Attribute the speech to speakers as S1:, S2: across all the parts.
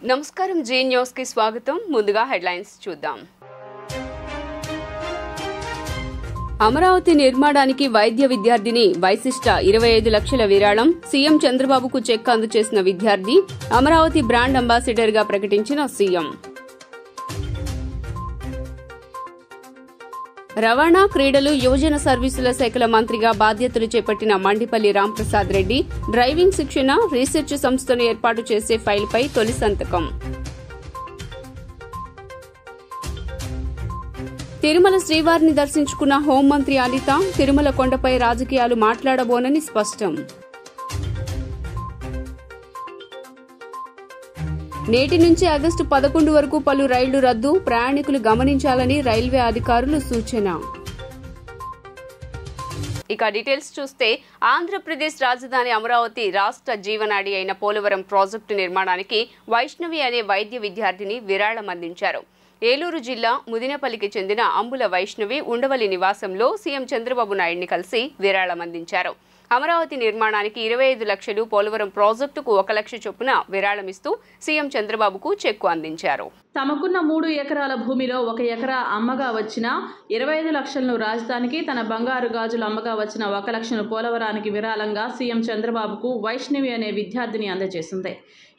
S1: నమస్కారం G news కి స్వాగతం. ముందుగా హెడ్లైన్స్ చూద్దాం. అమరావతి నిర్మాణానికి వైద్య విద్యార్థిని వైశిష్ట 25 లక్షల విరాళం. సీఎం చంద్రబాబుకు చెక్ అందజేసిన విద్యార్థి అమరావతి బ్రాండ్ అంబాసిడర్ గా ప్రకటించిన సీఎం. రవాణా, క్రీడలు, యువజన సర్వీసుల శాఖల మంత్రిగా బాధ్యతలు చేపట్టిన మండిపల్లి రాంప్రసాద్ రెడ్డి డ్రైవింగ్ శిక్షణ, రీసెర్చ్ సంస్థను ఏర్పాటు చేసే ఫైల్పై తొలి సంతకం. తిరుమల శ్రీవారిని దర్శించుకున్న హోంమంత్రి అనిత తిరుమల కొండపై రాజకీయాలు మాట్లాడబోనని స్పష్టం. నేటి నుంచి ఆగస్టు 11 వరకు పలు రైళ్లు రద్దు, ప్రయాణికులు గమనించాలని రైల్వే అధికారులు సూచన. ఇక డీటెయిల్స్ చూస్తే ఆంధ్రప్రదేశ్ రాజధాని అమరావతి రాష్ట్ర జీవనాడి అయిన పోలవరం ప్రాజెక్టు నిర్మాణానికి వైష్ణవి అనే వైద్య విద్యార్థిని విరాళం అందించారు. ఏలూరు జిల్లా ముదినేపల్లికి చెందిన అంబుల వైష్ణవి ఉండవల్లి నివాసంలో సీఎం చంద్రబాబు నాయుడిని కలిసి విరాళం అందించారు. అమరావతి నిర్మాణానికి 25 లక్షలు, పోలవరం ప్రాజెక్టుకు 1 లక్ష చొప్పున విరాళమిస్తూ సీఎం చంద్రబాబుకు చెక్కు అందించారు.
S2: తమకున్న 3 ఎకరాల భూమిలో 1 ఎకరా అమ్మగా వచ్చిన 25 లక్షలను రాజధానికి, తన బంగారు గాజులు అమ్మగా వచ్చిన 1 లక్షను పోలవరానికి విరాళంగా సీఎం చంద్రబాబుకు వైష్ణవి అనే విద్యార్థిని అందజేసింది.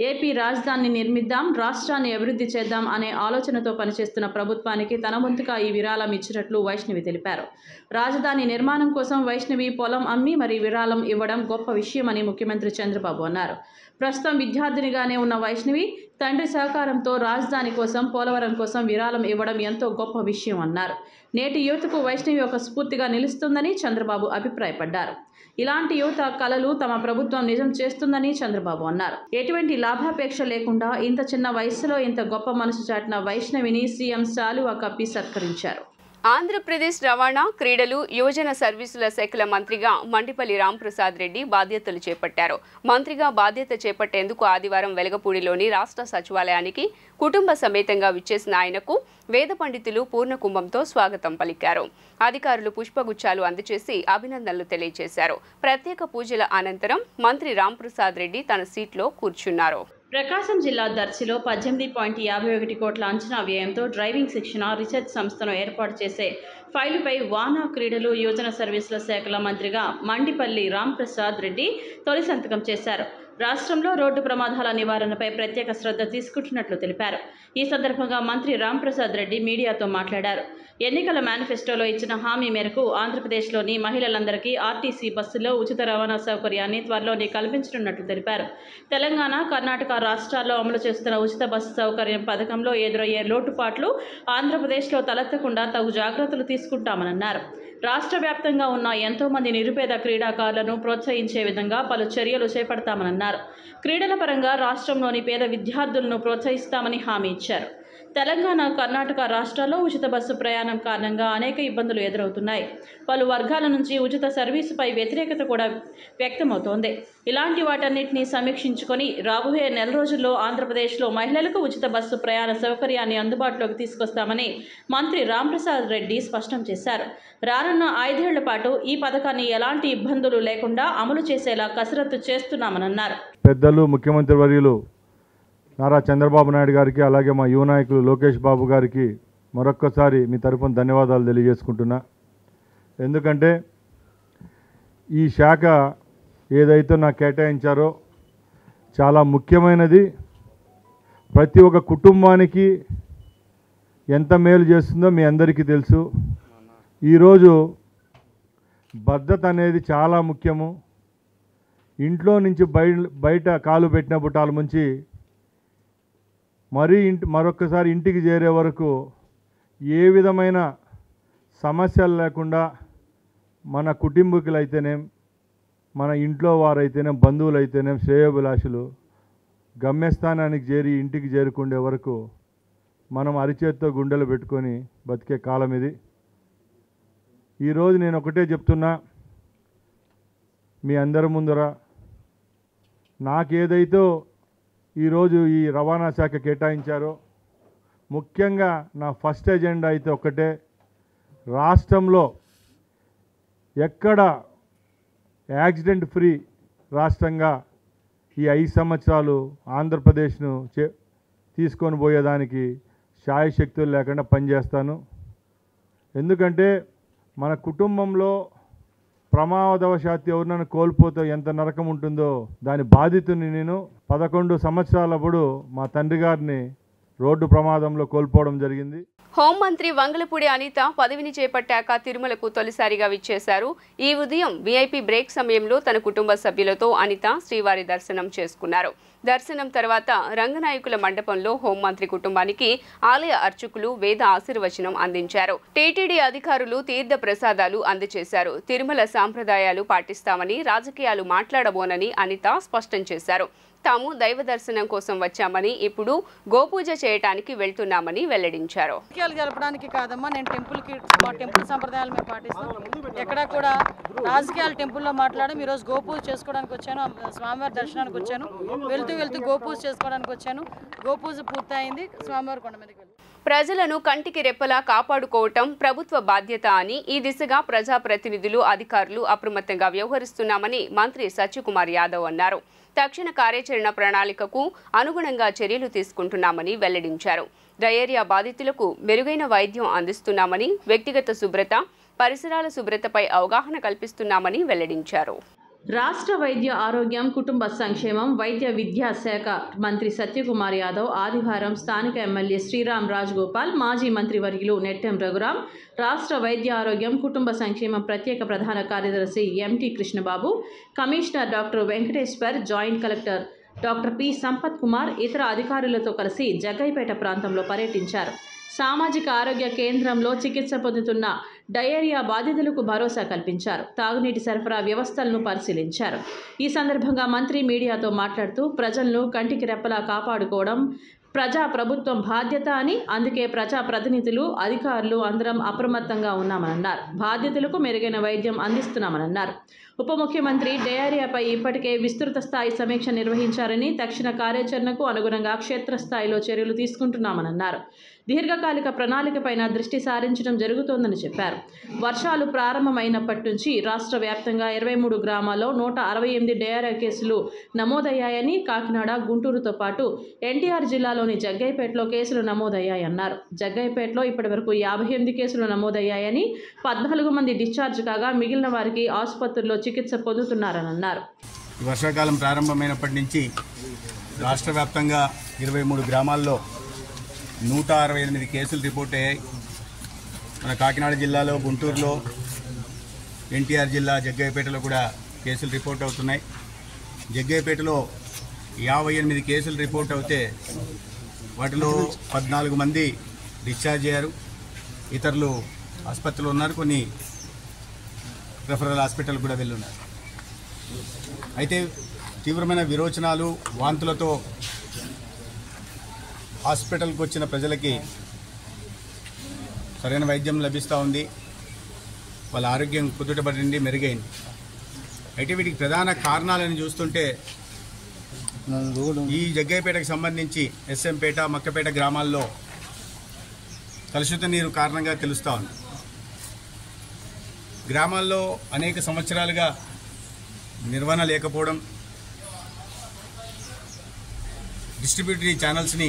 S2: ఏపీ రాజధానిని నిర్మిద్దాం, రాష్ట్రాన్ని అభివృద్ధి చేద్దాం అనే ఆలోచనతో పనిచేస్తున్న ప్రభుత్వానికి తన వంతుగా ఈ విరాళం ఇచ్చినట్లు వైష్ణవి తెలిపారు. రాజధాని నిర్మాణం కోసం వైష్ణవి పొలం అమ్మి మరీ విరాళం ఇవ్వడం గొప్ప విషయమని ముఖ్యమంత్రి చంద్రబాబు అన్నారు. ప్రస్తుతం విద్యార్థినిగానే ఉన్న వైష్ణవి తండ్రి సహకారంతో రాజధాని కోసం, పోలవరం కోసం విరాళం ఇవ్వడం ఎంతో గొప్ప విషయం అన్నారు. నేటి యువతకు వైష్ణవి ఒక స్ఫూర్తిగా నిలుస్తుందని చంద్రబాబు అభిప్రాయపడ్డారు. ఇలాంటి యువత కలలు తమ ప్రభుత్వం నిజం చేస్తుందని చంద్రబాబు అన్నారు. ఎటువంటి లాభాపేక్ష లేకుండా ఇంత చిన్న వయసులో ఇంత గొప్ప మనసు చాటిన వైష్ణవిని సీఎం శాలువా కప్పి సత్కరించారు.
S1: ఆంధ్రప్రదేశ్ రవాణా, క్రీడలు, యువజన సర్వీసుల శాఖల మంత్రిగా మండిపల్లి రాంప్రసాద్ రెడ్డి బాధ్యతలు చేపట్టారు. మంత్రిగా బాధ్యత చేపట్టేందుకు ఆదివారం వెలగపూడిలోని రాష్ట్ర సచివాలయానికి కుటుంబ సమేతంగా విచ్చేసిన ఆయనకు వేద పండితులు పూర్ణకుంభంతో స్వాగతం పలికారు. అధికారులు పుష్పగుచ్చాలు అందజేసి అభినందనలు తెలియజేశారు. ప్రత్యేక పూజల అనంతరం మంత్రి రాంప్రసాద్ రెడ్డి తన సీట్లో కూర్చున్నారు.
S2: ప్రకాశం జిల్లా దర్శిలో 18.51 కోట్ల అంచనా వ్యయంతో డ్రైవింగ్ శిక్షణ, రీసెర్చ్ సంస్థను ఏర్పాటు చేసే ఫైలుపై వానా, క్రీడలు, యువజన సర్వీసుల శాఖల మంత్రిగా మండిపల్లి రాంప్రసాద్ రెడ్డి తొలి సంతకం చేశారు. రాష్ట్రంలో రోడ్డు ప్రమాదాల నివారణపై ప్రత్యేక శ్రద్ధ తీసుకుంటున్నట్లు తెలిపారు. ఈ సందర్భంగా మంత్రి రాంప్రసాద్ రెడ్డి మీడియాతో మాట్లాడారు. ఎన్నికల మేనిఫెస్టోలో ఇచ్చిన హామీ మేరకు ఆంధ్రప్రదేశ్లోని మహిళలందరికీ ఆర్టీసీ బస్సుల్లో ఉచిత రవాణా సౌకర్యాన్ని త్వరలోనే కల్పించనున్నట్లు తెలిపారు. తెలంగాణ, కర్ణాటక రాష్ట్రాల్లో అమలు చేస్తున్న ఉచిత బస్సు సౌకర్యం పథకంలో ఎదురయ్యే లోటుపాట్లు ఆంధ్రప్రదేశ్లో తలెత్తకుండా తగు జాగ్రత్తలు తీసుకుంటామన్నారు. రాష్ట్ర వ్యాప్తంగా ఉన్న ఎంతోమంది నిరుపేద క్రీడాకారులను ప్రోత్సహించే విధంగా పలు చర్యలు చేపడతామన్నారు. క్రీడల పరంగా రాష్ట్రంలోని పేద విద్యార్థులను ప్రోత్సహిస్తామని హామీ ఇచ్చారు. తెలంగాణ, కర్ణాటక రాష్ట్రాల్లో ఉచిత బస్సు ప్రయాణం కారణంగా అనేక ఇబ్బందులు ఎదురవుతున్నాయి. పలు వర్గాల నుంచి ఉచిత సర్వీసుపై వ్యతిరేకత కూడా వ్యక్తమవుతోంది. ఇలాంటి వాటన్నిటినీ సమీక్షించుకొని రాబోయే నెల రోజుల్లో ఆంధ్రప్రదేశ్లో మహిళలకు ఉచిత బస్సు ప్రయాణ సౌకర్యాన్ని అందుబాటులోకి తీసుకొస్తామని మంత్రి రాంప్రసాద్ రెడ్డి స్పష్టం చేశారు. రానున్న 5 ఏళ్ల పాటు ఈ పథకాన్ని ఎలాంటి ఇబ్బందులు లేకుండా అమలు చేసేలా కసరత్తు చేస్తున్నామన్నారు.
S3: పెద్దలు, ముఖ్యమంత్రి వర్యులు నారా చంద్రబాబు నాయుడు గారికి, అలాగే మా యువ నాయకులు లోకేష్ బాబు గారికి మరొక్కసారి మీ తరఫున ధన్యవాదాలు తెలియజేసుకుంటున్నా. ఎందుకంటే ఈ శాఖ ఏదైతే నాకు కేటాయించారో చాలా ముఖ్యమైనది. ప్రతి ఒక్క కుటుంబానికి ఎంత మేలు చేస్తుందో మీ అందరికీ తెలుసు. ఈరోజు భద్రత అనేది చాలా ముఖ్యము. ఇంట్లో నుంచి బయట కాలు పెట్టిన బుట్టాల నుంచి మరొకసారి ఇంటికి చేరే వరకు ఏ విధమైన సమస్యలు లేకుండా మన కుటుంబీకులైతేనేం, మన ఇంట్లో వారైతేనేం, బంధువులైతేనేం, శ్రేయోభిలాషులు గమ్యస్థానానికి చేరి ఇంటికి చేరుకునే వరకు మనం అరిచేత్తో గుండెలు పెట్టుకొని బతికే కాలం ఇది. ఈరోజు నేను ఒకటే చెప్తున్నా మీ అందరి ముందర, నాకేదైతే ఈరోజు ఈ రవాణా శాఖ కేటాయించారో ముఖ్యంగా నా ఫస్ట్ ఎజెండా అయితే ఒకటే, రాష్ట్రంలో ఎక్కడ యాక్సిడెంట్ ఫ్రీ రాష్ట్రంగా ఈ 5 సంవత్సరాలు ఆంధ్రప్రదేశ్ను తీసుకొని పోయేదానికి శాయశక్తులు లేకుండా పనిచేస్తాను. ఎందుకంటే మన కుటుంబంలో ప్రమాదవశాత్తు ఎవరినైనా కోల్పోతే ఎంత నరకం ఉంటుందో దాని బాధితుని నేను 11 సంవత్సరాలప్పుడు మా తండ్రి గారిని రోడ్డు ప్రమాదంలో కోల్పోవడం జరిగింది.
S1: హోంమంత్రి వంగలపూడి అనిత పదవిని చేపట్టాక తిరుమలకు తొలిసారిగా విచ్చేశారు. ఈ ఉదయం వీఐపీ బ్రేక్ సమయంలో తన కుటుంబ సభ్యులతో అనిత శ్రీవారి దర్శనం చేసుకున్నారు. దర్శనం తర్వాత రంగనాయకుల మండపంలో హోంమంత్రి కుటుంబానికి ఆలయ అర్చకులు వేద ఆశీర్వచనం అందించారు. టీటీడీ అధికారులు తీర్థ ప్రసాదాలు అందజేశారు. తిరుమల సాంప్రదాయాలు పాటిస్తామని, రాజకీయాలు మాట్లాడబోనని అనిత స్పష్టం చేశారు. తాము దైవ దర్శనం కోసం వచ్చామని, ఇప్పుడు గోపూజ చేయడానికి వెళ్తున్నామని వెల్లడించారు.
S4: రాజకీయాలు జరపడానికి కాదమ్మా, నేను మా టెంపుల్ సంప్రదాయాలు మేము పాటిస్తాం. ఎక్కడా కూడా రాజకీయాలు టెంపుల్లో మాట్లాడడం. ఈరోజు గోపూజ చేసుకోవడానికి వచ్చాను, స్వామివారి దర్శనానికి వచ్చాను. వెళ్తూ గోపూజ చేసుకోవడానికి వచ్చాను. గోపూజ పూర్తయింది. స్వామివారి కొండ మీదకి వెళ్ళి
S1: ప్రజలను కంటికి రెప్పలా కాపాడుకోవటం ప్రభుత్వ బాధ్యత అని, ఈ దిశగా ప్రజాప్రతినిధులు, అధికారులు అప్రమత్తంగా వ్యవహరిస్తున్నామని మంత్రి సత్యకుమార్ యాదవ్ అన్నారు. తక్షణ కార్యాచరణ ప్రణాళికకు అనుగుణంగా చర్యలు తీసుకుంటున్నామని వెల్లడించారు. డయేరియా బాధితులకు మెరుగైన వైద్యం అందిస్తున్నామని, వ్యక్తిగత శుభ్రత, పరిసరాల శుభ్రతపై అవగాహన కల్పిస్తున్నామని వెల్లడించారు.
S2: రాష్ట్ర వైద్య ఆరోగ్యం, కుటుంబ సంక్షేమం, వైద్య విద్యా శాఖ మంత్రి సత్యకుమార్ యాదవ్ ఆదివారం స్థానిక ఎమ్మెల్యే శ్రీరామ్ రాజగోపాల్, మాజీ మంత్రివర్యులు నెట్టెం రఘురాం, రాష్ట్ర వైద్య ఆరోగ్యం, కుటుంబ సంక్షేమం ప్రత్యేక ప్రధాన కార్యదర్శి empty Krishnababu, commissioner doctor Venkateshwar, joint collector doctor P Sampath Kumar ఇతర అధికారులతో కలిసి జగ్గైపేట ప్రాంతంలో పర్యటించారు. సామాజిక ఆరోగ్య కేంద్రంలో చికిత్స పొందుతున్న డయేరియా బాధితులకు భరోసా కల్పించారు. తాగునీటి సరఫరా వ్యవస్థలను పరిశీలించారు. ఈ సందర్భంగా మంత్రి మీడియాతో మాట్లాడుతూ ప్రజలను కంటికి రెప్పలా కాపాడుకోవడం ప్రభుత్వం బాధ్యత అని, అందుకే ప్రజాప్రతినిధులు, అధికారులు అందరం అప్రమత్తంగా ఉన్నామన్నారు. బాధితులకు మెరుగైన వైద్యం అందిస్తున్నామన్నారు. ఉప ముఖ్యమంత్రి డయేరియాపై ఇప్పటికే విస్తృత స్థాయి సమీక్ష నిర్వహించారని, తక్షణ కార్యాచరణకు అనుగుణంగా క్షేత్రస్థాయిలో చర్యలు తీసుకుంటున్నామన్నారు. దీర్ఘకాలిక ప్రణాళికపైన దృష్టి సారించడం జరుగుతోందని చెప్పారు. వర్షాలు ప్రారంభమైనప్పటి నుంచి రాష్ట్ర వ్యాప్తంగా 23 గ్రామాల్లో 168 డయేరియా కేసులు నమోదయ్యాయని, కాకినాడ, గుంటూరుతో పాటు ఎన్టీఆర్ జిల్లాలోని జగ్గైపేటలో కేసులు నమోదయ్యాయన్నారు. జగ్గైపేటలో ఇప్పటివరకు 58 కేసులు నమోదయ్యాయని, 14 మంది డిశ్చార్జ్ కాగా మిగిలిన వారికి ఆసుపత్రుల్లో చికిత్స పొందుతున్నారని అన్నారు.
S5: వర్షాకాలం ప్రారంభమైనప్పటి నుంచి రాష్ట్ర వ్యాప్తంగా 23 గ్రామాల్లో 168 కేసులు రిపోర్ట్ అయ్యాయి. మన కాకినాడ జిల్లాలో, గుంటూరులో, ఎన్టీఆర్ జిల్లా జగ్గైపేటలో కూడా కేసులు రిపోర్ట్ అవుతున్నాయి. జగ్గైపేటలో 58 కేసులు రిపోర్ట్ అవుతే వాటిలో 14 మంది డిశ్చార్జ్ అయ్యారు. ఇతరులు ఆసుపత్రిలో ఉన్నారు. కొన్ని రెఫరల్ హాస్పిటల్ కూడా వెళ్ళున్నారు. అయితే తీవ్రమైన విరోచనాలు, వాంతులతో హాస్పిటల్కి వచ్చిన ప్రజలకి సరైన వైద్యం లభిస్తూ ఉంది. వాళ్ళ ఆరోగ్యం కుదుటపడింది, మెరుగైంది. అయితే వీటికి ప్రధాన కారణాలను చూస్తుంటే ఈ జగ్గైపేటకు సంబంధించి ఎస్ఎంపేట, మక్కపేట గ్రామాల్లో కలుషిత నీరు కారణంగా తెలుస్తూ ఉంది. గ్రామాల్లో అనేక సంవత్సరాలుగా నిర్వహణ లేకపోవడం, డిస్ట్రిబ్యూటరీ ఛానల్స్ని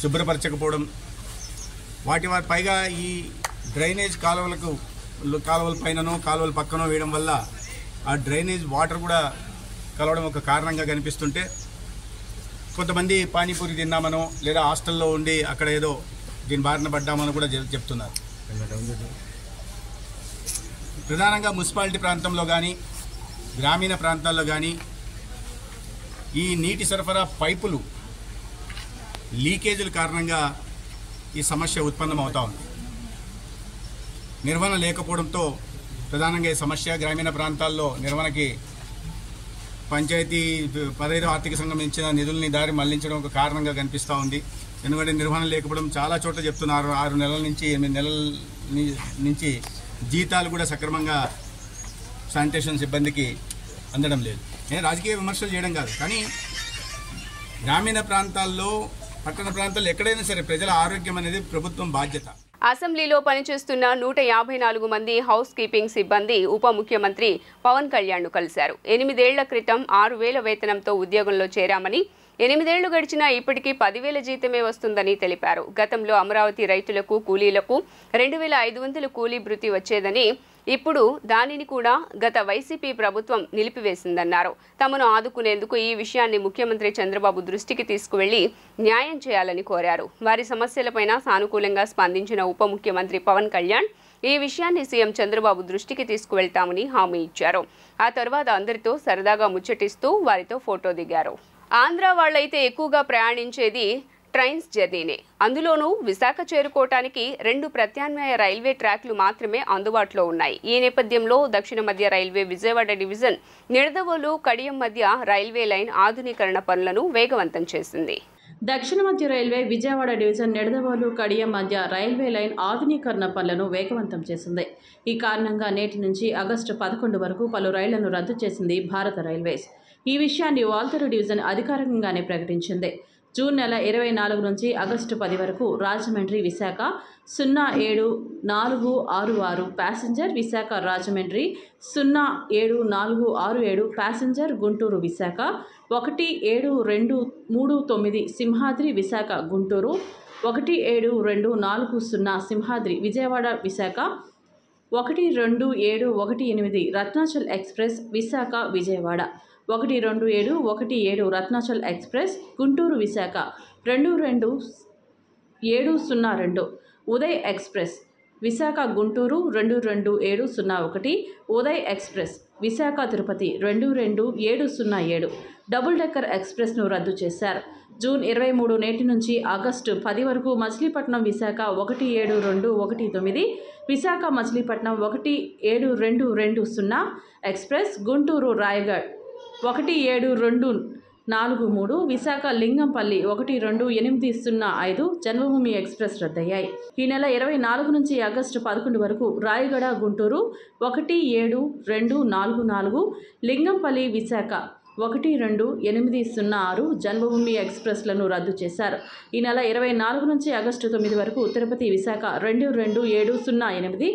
S5: శుభ్రపరచకపోవడం, వాటి పైగా ఈ డ్రైనేజ్ కాలువల పైననో కాలువల పక్కనో వేయడం వల్ల ఆ డ్రైనేజ్ వాటర్ కూడా కలవడం ఒక కారణంగా కనిపిస్తుంటే, కొంతమంది పానీపూరి తిన్నామనో లేదా హాస్టల్లో ఉండి అక్కడ ఏదో దీని బారిన పడ్డామని కూడా చెప్తున్నారు. ప్రధానంగా మున్సిపాలిటీ ప్రాంతంలో కానీ, గ్రామీణ ప్రాంతాల్లో కానీ ఈ నీటి సరఫరా పైపులు లీకేజీల కారణంగా ఈ సమస్య ఉత్పన్నమవుతా ఉంది. నిర్వహణ లేకపోవడంతో ప్రధానంగా ఈ సమస్య గ్రామీణ ప్రాంతాల్లో నిర్వహణకి పంచాయతీ 15వ ఆర్థిక సంఘం ఇచ్చిన నిధుల్ని దారి మళ్లించడం ఒక కారణంగా కనిపిస్తూ ఉంది. ఎందుకంటే నిర్వహణ లేకపోవడం చాలా చోట్ల చెప్తున్నారు. 6 నెలల నుంచి 8 నెలల నుంచి జీతాలు కూడా సక్రమంగా శానిటేషన్ సిబ్బందికి అందడం లేదు. నేను రాజకీయ విమర్శలు చేయడం కాదు, కానీ గ్రామీణ ప్రాంతాల్లో, పట్టణ ప్రాంతాల్లో ఎక్కడైనా సరే ప్రజల ఆరోగ్యం అనేది ప్రభుత్వం బాధ్యత.
S1: అసెంబ్లీలో పనిచేస్తున్న 154 మంది హౌస్ కీపింగ్ సిబ్బంది ఉప ముఖ్యమంత్రి పవన్ కళ్యాణ్ను కలిశారు. 8 ఏళ్ల క్రితం 6,000 వేతనంతో ఉద్యోగంలో చేరామని, 8 ఏళ్లు గడిచినా ఇప్పటికీ 10,000 జీతమే వస్తుందని తెలిపారు. గతంలో అమరావతి రైతులకు కూలీలకు 2,500 కూలీ భృతి వచ్చేదని, ఇప్పుడు దానిని కూడా గత వైసీపీ ప్రభుత్వం నిలిపివేసిందన్నారు. తమను ఆదుకునేందుకు ఈ విషయాన్ని ముఖ్యమంత్రి చంద్రబాబు దృష్టికి తీసుకువెళ్లి న్యాయం చేయాలని కోరారు. వారి సమస్యలపైన సానుకూలంగా స్పందించిన ఉప ముఖ్యమంత్రి పవన్ కళ్యాణ్ ఈ విషయాన్ని సీఎం చంద్రబాబు దృష్టికి తీసుకువెళ్తామని హామీ ఇచ్చారు. ఆ తర్వాత అందరితో సరదాగా ముచ్చటిస్తూ వారితో ఫోటో దిగారు. ఆంధ్ర వాళ్ళైతే ఎక్కువగా ప్రయాణించేది ట్రైన్స్ జర్నీనే. అందులోనూ విశాఖ చేరుకోవటానికి 2 ప్రత్యామ్నాయ రైల్వే ట్రాక్లు మాత్రమే అందుబాటులో ఉన్నాయి. ఈ నేపథ్యంలో దక్షిణ మధ్య రైల్వే విజయవాడ డివిజన్ నిడదవోలు కడియం మధ్య రైల్వే లైన్ ఆధునీకరణ పనులను వేగవంతం చేసింది.
S2: దక్షిణ మధ్య రైల్వే విజయవాడ డివిజన్ నిడదవోలు కడియం మధ్య రైల్వే లైన్ ఆధునీకరణ పనులను వేగవంతం చేసింది. ఈ కారణంగా నేటి నుంచి ఆగస్టు 11 వరకు పలు రైళ్లను రద్దు చేసింది భారత రైల్వేస్. ఈ విషయాన్ని వాల్తేరు డివిజన్ అధికారికంగానే ప్రకటించింది. జూన్ నెల 24 నుంచి ఆగస్టు 10 వరకు Rajahmundry Visakha 07466 passenger, Visakha Rajahmundry 07467 passenger, Guntur Visakha 17239 Simhadri Visakha Guntur, 17240 Simhadri Vijayawada Visakha, 12718 Ratnachal express Visakha Vijayawada, 12717 Ratnachal express Guntur Visakha, 22702 Uday express Visakha Guntur, 22701 Uday express Visakha Tirupati, 22707 double decker ఎక్స్ప్రెస్ను రద్దు చేశారు. జూన్ 23 నేటి నుంచి ఆగస్టు 10 వరకు మచిలీపట్నం విశాఖ 17219, విశాఖ మచిలీపట్నం 17220 ఎక్స్ప్రెస్, గుంటూరు రాయగఢ్ 17243, విశాఖ లింగంపల్లి 12805 జన్మభూమి ఎక్స్ప్రెస్ రద్దయ్యాయి. ఈ నెల 24 నుంచి ఆగస్టు 11 వరకు రాయగడ గుంటూరు 17244, లింగంపల్లి విశాఖ 12806 జన్మభూమి ఎక్స్ప్రెస్లను రద్దు చేశారు. ఈ నెల 24 నుంచి ఆగస్టు 9 వరకు Tirupati Visakha 22708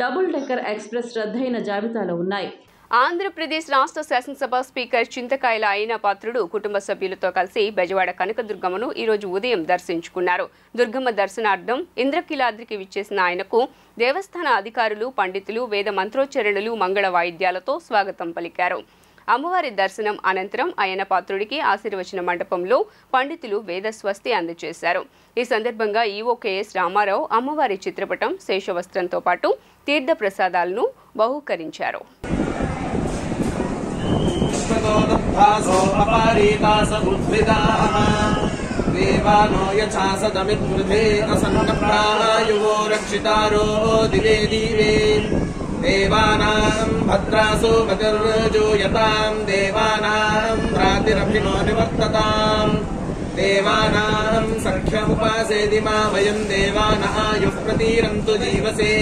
S2: double decker express రద్దయిన జాబితాలో ఉన్నాయి.
S1: ఆంధ్రప్రదేశ్ రాష్ట్ర శాసనసభ స్పీకర్ చింతకాయల అయిన పాత్రుడు కుటుంబ సభ్యులతో కలిసి బెజవాడ కనకదుర్గమ్మను ఈరోజు ఉదయం దర్శించుకున్నారు. దుర్గమ్మ దర్శనార్థం ఇంద్రకీలాద్రికి విచ్చేసిన ఆయనకు దేవస్థాన అధికారులు, పండితులు వేద మంత్రోచ్చరణలు, మంగళ వాయిద్యాలతో స్వాగతం పలికారు. అమ్మవారి దర్శనం అనంతరం అయ్యన పాత్రుడికి ఆశీర్వచన మండపంలో పండితులు వేదస్వస్తి అందజేశారు. ఈ సందర్భంగా ఈవో కెఎస్ రామారావు అమ్మవారి చిత్రపటం, శేషవస్త్రంతో పాటు తీర్థ ప్రసాదాలను బహూకరించారు.
S6: देवानां भद्रासो भगर्जूयतां देवानां भ्रातिरभिनो निवर्ततां देवानां सख्यमुपासेदि मामयं देवानः आयुः प्रतीरन्तु जीवसे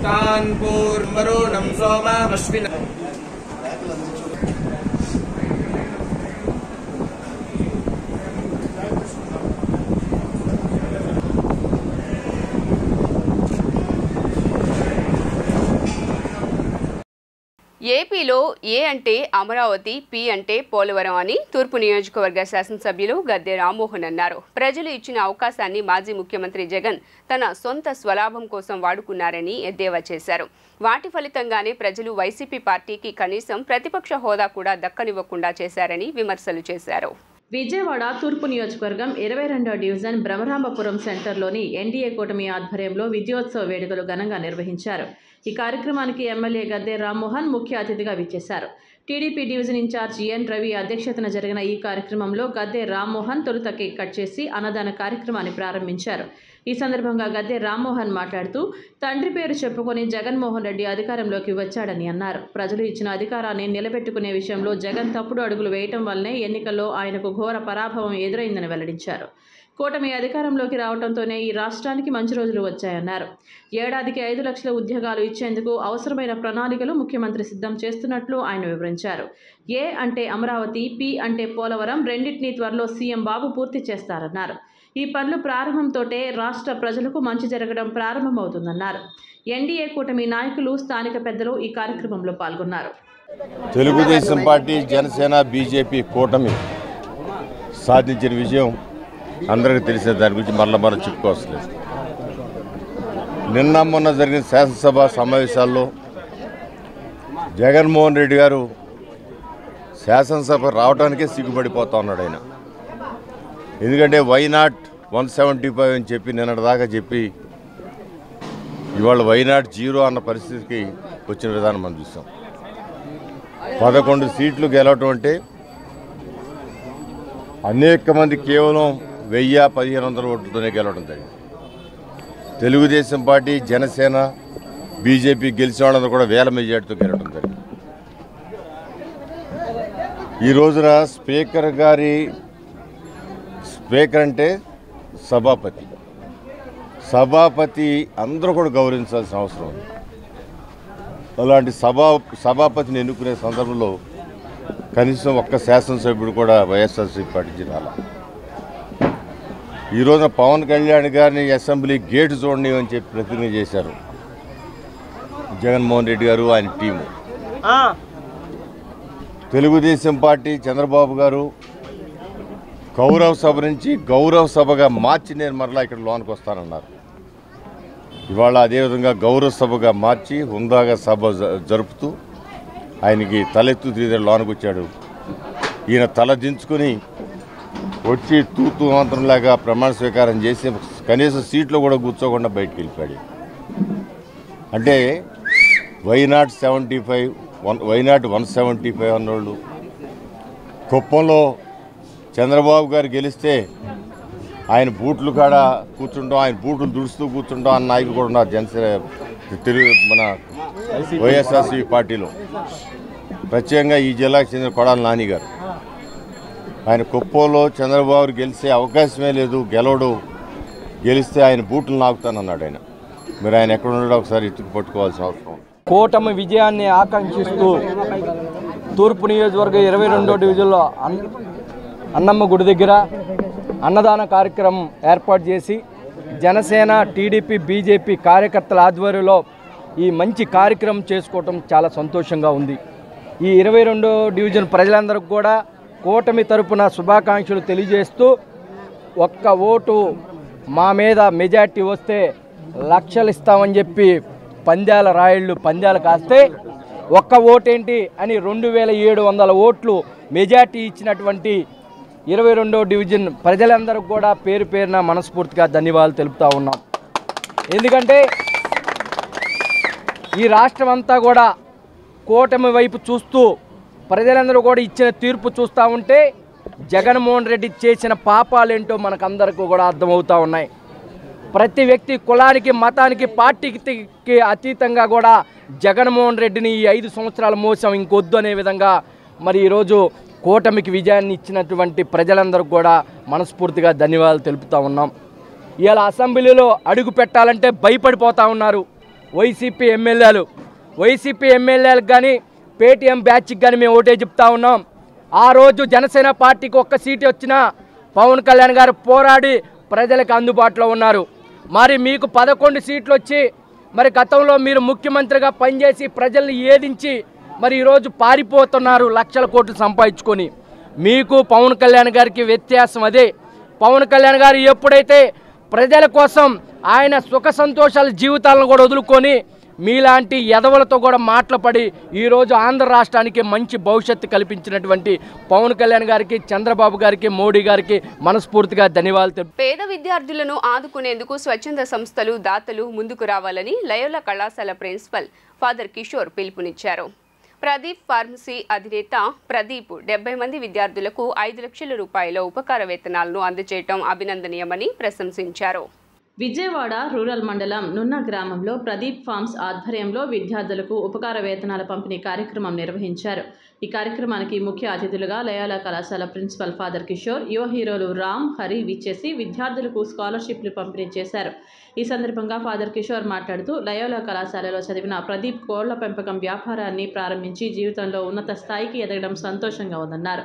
S6: तान् पूर्वरुणं सोमामश्विन
S1: ఏపీలో ఏ అంటే అమరావతి, పి అంటే పోలవరం అని తూర్పు నియోజకవర్గ శాసనసభ్యులు గద్దె రామ్మోహన్ అన్నారు. ప్రజలు ఇచ్చిన అవకాశాన్ని మాజీ ముఖ్యమంత్రి జగన్ తన సొంత స్వలాభం కోసం వాడుకున్నారని ఎద్దేవా చేశారు. వాటి ఫలితంగానే ప్రజలు వైసీపీ పార్టీకి కనీసం ప్రతిపక్ష హోదా కూడా దక్కనివ్వకుండా చేశారని విమర్శలు చేశారు.
S2: విజయవాడ తూర్పు నియోజకవర్గం 22వ డివిజన్ బ్రహ్మరాంబపురం సెంటర్లోని ఎన్డీఏ కూటమి ఆధ్వర్యంలో విజయోత్సవ వేడుకలు ఘనంగా నిర్వహించారు. ఈ కార్యక్రమానికి ఎమ్మెల్యే గద్దె రామ్మోహన్ ముఖ్య అతిథిగా విచ్చేశారు. టీడీపీ డివిజన్ ఇన్ఛార్జ్ ఎన్ రవి అధ్యక్షతన జరిగిన ఈ కార్యక్రమంలో గద్దె రామ్మోహన్ తొలుత కేక్ కట్ చేసి అన్నదాన కార్యక్రమాన్ని ప్రారంభించారు. ఈ సందర్భంగా గద్దె రామ్మోహన్ మాట్లాడుతూ తండ్రి పేరు చెప్పుకొని జగన్మోహన్ రెడ్డి అధికారంలోకి వచ్చాడని అన్నారు. ప్రజలు ఇచ్చిన అధికారాన్ని నిలబెట్టుకునే విషయంలో జగన్ తప్పుడు అడుగులు వేయటం వల్లనే ఎన్నికల్లో ఆయనకు ఘోర పరాభవం ఎదురైందని వెల్లడించారు. కూటమి అధికారంలోకి రావడంతోనే ఈ రాష్ట్రానికి మంచి రోజులు వచ్చాయన్నారు. ఏడాదికి 5 లక్షల ఉద్యోగాలు ఇచ్చేందుకు అవసరమైన ప్రణాళికలు ముఖ్యమంత్రి సిద్ధం చేస్తున్నట్లు ఆయన వివరించారు. ఏ అంటే అమరావతి, పి అంటే పోలవరం రెండింటినీ త్వరలో సీఎం బాబు పూర్తి చేస్తారన్నారు. ఈ పనులు ప్రారంభంతోటే రాష్ట్ర ప్రజలకు మంచి జరగడం ప్రారంభమవుతుందన్నారు. ఎన్డీఏ కూటమి నాయకులు, స్థానిక పెద్దలు ఈ కార్యక్రమంలో పాల్గొన్నారు.
S7: తెలుగుదేశం పార్టీ, జనసేన, బీజేపీ కూటమి సాధించిన విషయం అందరికీ తెలిసిన దాని గురించి మనం చెప్పుకోవట్లేదు. నిన్న మొన్న జరిగిన శాసనసభ సమావేశాల్లో జగన్మోహన్ రెడ్డి గారు శాసనసభ రావడానికే సిగ్గుపడిపోతా ఉన్నాడు ఆయన. ఎందుకంటే వైనాట్ 175 అని చెప్పి నిన్నటిదాకా చెప్పి ఇవాళ వైనాట్ 0 అన్న పరిస్థితికి వచ్చిన విధానం మనం చూసాం. 11 సీట్లు గెలవటం అంటే అనేక మంది కేవలం 1000-1500 ఓట్లతోనే గెలవడం జరిగింది. తెలుగుదేశం పార్టీ, జనసేన, బీజేపీ గెలిచిన వాళ్ళందరూ కూడా వేల మెజార్టీతో గెలవడం జరిగింది. ఈ రోజున స్పీకర్ అంటే సభాపతి అందరూ కూడా గౌరవించాల్సిన అవసరం ఉంది. అలాంటి సభాపతిని ఎన్నుకునే సందర్భంలో కనీసం ఒక్క శాసనసభ్యుడు కూడా వైఎస్ఆర్సీపీ పార్టీ రాలా. ఈ రోజున పవన్ కళ్యాణ్ గారిని అసెంబ్లీ గేటు చూడండి అని చెప్పి ప్రతిజ్ఞ చేశారు జగన్మోహన్ రెడ్డి గారు, ఆయన టీము. తెలుగుదేశం పార్టీ చంద్రబాబు గారు గౌరవ సభ నుంచి గౌరవ సభగా మార్చి నేను మరలా ఇక్కడ లోనికి వస్తానన్నారు. ఇవాళ అదేవిధంగా గౌరవ సభగా మార్చి హుందాగా సభ జరుపుతూ ఆయనకి తలెత్తు తీరే లోనికి వచ్చాడు. ఈయన తల దించుకొని వచ్చి తూతూ మంత్రంలాగా ప్రమాణ స్వీకారం చేసి కనీసం సీట్లో కూడా కూర్చోకుండా బయటికి వెళ్ళిపోయాడు. అంటే వైనాట్ 175 అన్నోళ్ళు, కుప్పంలో చంద్రబాబు గారు గెలిస్తే ఆయన బూట్లు కాడ కూర్చుంటాం, ఆయన బూట్లు దుడుస్తూ కూర్చుంటాం అన్న నాయకులు కూడా ఉన్నారు జనసేన మన వైఎస్ఆర్సీపీ పార్టీలో. ప్రత్యేకంగా ఈ జిల్లాకు చెందిన కొడాల నాని గారు, ఆయన కుప్పంలో చంద్రబాబు గెలిచే అవకాశమే లేదు, గెలిస్తే ఆయన బూట్లు నాకుతానన్నాడు ఆయన. మీరు ఆయన ఎక్కడ ఉన్నాడో ఒకసారి ఎత్తుకు పట్టుకోవాల్సిన అవసరం.
S8: కూటమి విజయాన్ని ఆకాంక్షిస్తూ తూర్పు నియోజకవర్గ 22వ డివిజన్లో అన్నమ్మ గుడి దగ్గర అన్నదాన కార్యక్రమం ఏర్పాటు చేసి జనసేన, టీడీపీ, బీజేపీ కార్యకర్తల ఆధ్వర్యంలో ఈ మంచి కార్యక్రమం చేసుకోవటం చాలా సంతోషంగా ఉంది. ఈ 22వ డివిజన్ ప్రజలందరికీ కూడా కూటమి తరపున శుభాకాంక్షలు తెలియజేస్తూ, ఒక్క ఓటు మా మీద మెజార్టీ వస్తే లక్షలు ఇస్తామని చెప్పి పందాలు కాస్తే ఒక్క ఓటేంటి అని 2700 ఓట్లు మెజార్టీ ఇచ్చినటువంటి 22వ డివిజన్ ప్రజలందరికీ కూడా పేరు పేరున మనస్ఫూర్తిగా ధన్యవాదాలు తెలుపుతూ ఉన్నాం. ఎందుకంటే ఈ రాష్ట్రం అంతా కూడా కూటమి వైపు చూస్తూ ప్రజలందరూ కూడా ఇచ్చిన తీర్పు చూస్తూ ఉంటే జగన్మోహన్ రెడ్డి చేసిన పాపాలేంటో మనకందరికీ కూడా అర్థమవుతూ ఉన్నాయి. ప్రతి వ్యక్తి కులానికి, మతానికి, పార్టీకి అతీతంగా కూడా జగన్మోహన్ రెడ్డిని ఈ 5 సంవత్సరాల మోసం ఇంకొద్దు అనే విధంగా మరి ఈరోజు కూటమికి విజయాన్ని ఇచ్చినటువంటి ప్రజలందరికీ కూడా మనస్ఫూర్తిగా ధన్యవాదాలు తెలుపుతూ ఉన్నాం. ఇవాళ అసెంబ్లీలో అడుగు పెట్టాలంటే భయపడిపోతూ ఉన్నారు వైసీపీ ఎమ్మెల్యేలకు కానీ పేటీఎం బ్యాచ్కి కానీ మేము ఓటే చెప్తా ఉన్నాం. ఆ రోజు జనసేన పార్టీకి ఒక్క సీటు వచ్చినా పవన్ కళ్యాణ్ గారు పోరాడి ప్రజలకు అందుబాటులో ఉన్నారు. మరి మీకు 11 సీట్లు వచ్చి మరి గతంలో మీరు ముఖ్యమంత్రిగా పనిచేసి ప్రజల్ని ఏదించి మరి ఈరోజు పారిపోతున్నారు లక్షల కోట్లు సంపాదించుకొని. మీకు పవన్ కళ్యాణ్ గారికి వ్యత్యాసం అదే. పవన్ కళ్యాణ్ గారు ఎప్పుడైతే ప్రజల కోసం ఆయన సుఖ సంతోషాల జీవితాలను కూడా వదులుకొని మీలాంటి ఎదవలతో కూడా మాటలపడి ఈరోజు ఆంధ్ర రాష్ట్రానికి మంచి భవిష్యత్తు కల్పించినటువంటి పవన్ కళ్యాణ్ గారికి, చంద్రబాబు గారికి, మోడీ గారికి మనస్ఫూర్తిగా ధన్యవాదాలు.
S1: పేద విద్యార్థులను ఆదుకునేందుకు స్వచ్ఛంద సంస్థలు, దాతలు ముందుకు రావాలని లయోలా కళాశాల ప్రిన్సిపల్ ఫాదర్ కిషోర్ పిలుపునిచ్చారు. ప్రదీప్ ఫార్మసీ అధినేత ప్రదీప్ 70 మంది విద్యార్థులకు 5 లక్షల రూపాయల ఉపకార వేతనాలను అందజేయడం అభినందనీయమని ప్రశంసించారు.
S2: విజయవాడ రూరల్ మండలం నున్న గ్రామంలో ప్రదీప్ ఫార్మ్స్ ఆధ్వర్యంలో విద్యార్థులకు ఉపకార వేతనాల పంపిణీ కార్యక్రమం నిర్వహించారు. ఈ కార్యక్రమానికి ముఖ్య అతిథులుగా లయోలా కళాశాల ప్రిన్సిపల్ ఫాదర్ కిషోర్, యువ హీరోలు రామ్, హరి విచ్చేసి విద్యార్థులకు స్కాలర్షిప్లు పంపిణీ చేశారు. ఈ సందర్భంగా ఫాదర్ కిషోర్ మాట్లాడుతూ లయోలా కళాశాలలో చదివిన ప్రదీప్ కోళ్ల పెంపకం వ్యాపారాన్ని ప్రారంభించి జీవితంలో ఉన్నత స్థాయికి ఎదగడం సంతోషంగా ఉందన్నారు.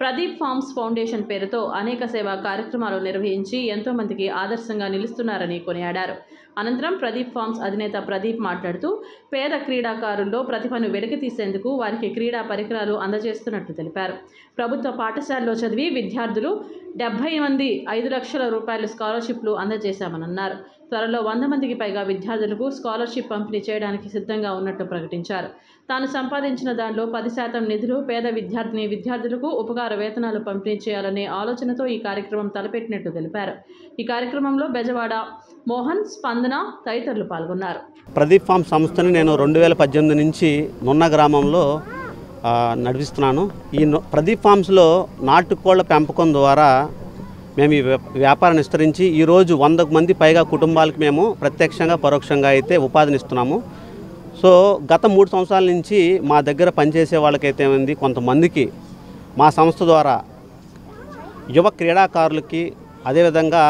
S2: ప్రదీప్ ఫార్మ్స్ ఫౌండేషన్ పేరుతో అనేక సేవా కార్యక్రమాలు నిర్వహించి ఎంతోమందికి ఆదర్శంగా నిలుస్తున్న చేస్తున్నారని కొనియాడారు. అనంతరం ప్రదీప్ ఫార్మ్స్ అధినేత ప్రదీప్ మాట్లాడుతూ పేద క్రీడాకారుల్లో ప్రతిభను వెలికితీసేందుకు వారికి క్రీడా పరికరాలు అందజేస్తున్నట్లు తెలిపారు. ప్రభుత్వ పాఠశాలలో చదివి విద్యార్థులు 70 మంది 5 లక్షల రూపాయల స్కాలర్షిప్లు అందజేశామన్నారు. త్వరలో 100 మందికి పైగా విద్యార్థులకు స్కాలర్షిప్ పంపిణీ చేయడానికి సిద్ధంగా ఉన్నట్టు ప్రకటించారు. తాను సంపాదించిన దానిలో 10% నిధులు పేద విద్యార్థులకు ఉపకార వేతనాలు పంపిణీ చేయాలనే ఆలోచనతో ఈ కార్యక్రమం తలపెట్టినట్టు తెలిపారు. ఈ కార్యక్రమంలో బెజవాడ మోహన్, స్పందన తదితరులు పాల్గొన్నారు.
S9: ప్రదీప్ ఫార్మ్ సంస్థని నేను 2018 నుంచి నున్న గ్రామంలో నడిపిస్తున్నాను. ఈ ప్రదీప్ ఫార్మ్స్లో నాటుకోళ్ల పెంపకం ద్వారా మేము ఈ వ్యాపారాన్ని విస్తరించి ఈరోజు 100 మంది పైగా కుటుంబాలకు మేము ప్రత్యక్షంగా పరోక్షంగా అయితే ఉపాధినిస్తున్నాము. సో గత 3 సంవత్సరాల నుంచి మా దగ్గర పనిచేసే వాళ్ళకైతే ఏమైంది, కొంతమందికి మా సంస్థ ద్వారా యువ క్రీడాకారులకి, అదేవిధంగా